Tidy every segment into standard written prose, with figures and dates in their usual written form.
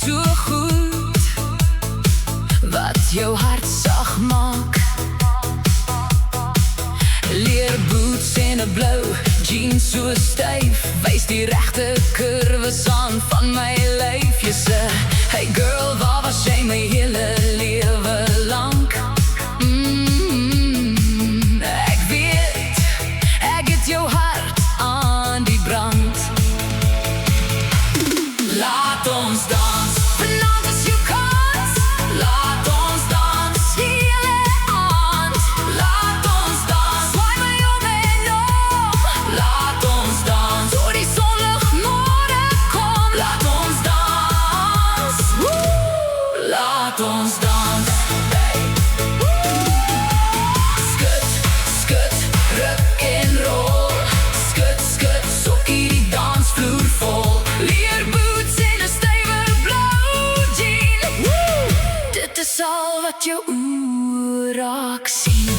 weet so goed wat jou hart sag maak. Leerboots en 'n blou jeans so styf, wys die regte kurwes aan van my lyf. Jy sê, hey girl, waar was jy my hele lewe lank? Ek weet, ek het jou hart aan die brand. Laat ons dans, vanaand is jou kans. Laat ons dans, die hele aand. Laat ons dans, swaai my om en om. Laat ons dans, door die sonlig môre kom. Laat ons dans, woe, laat ons dans. Skud, skud, ruk en rol. Skud, skud, sokkie die dansvloer vol. Leerboots en 'n stywe blou jean. Woe, dit is al wat jou oë raak sien.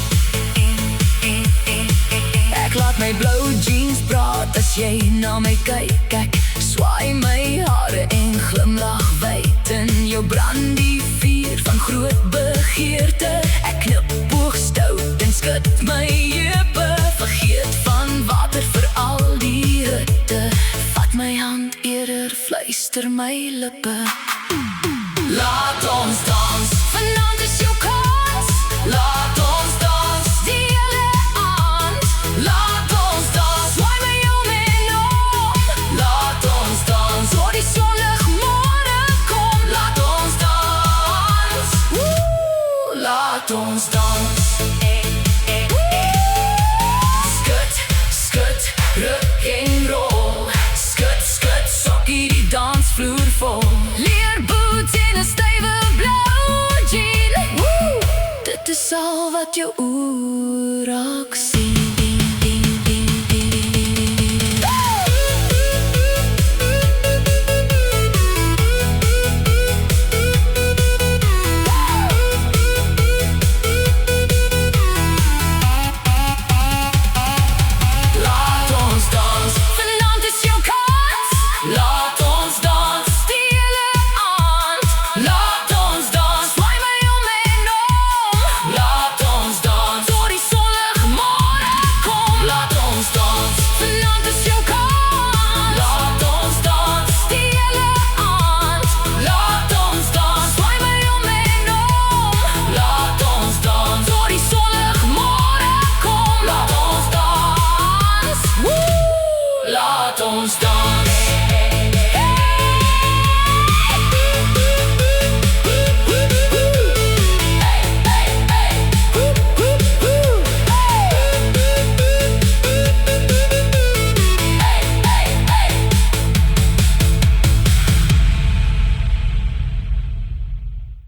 Ek laat my blou jeans praat as jy na my kyk. Ek swaai my hare en glimlag wyd in jou brand die vuur van groot begeerte. Ek knip oogstout en skud my heupe. Vergeet van water vir al die hitte. Vat my hand eerder, fluister my lippe. Laat ons dans, vanaand is jou kans. Laat ons dans, die hele aand. Laat ons dans, swaai my om en om. Laat ons dans, door die sonlig môre kom. Laat ons dans, woe, laat ons dans. Skud, skud, ruk en rol. Skud, skud, sokkie die dansvloer vol. Leerboots en 'n stywe blou jean. Woe, dit is al wat jou oë raak sien.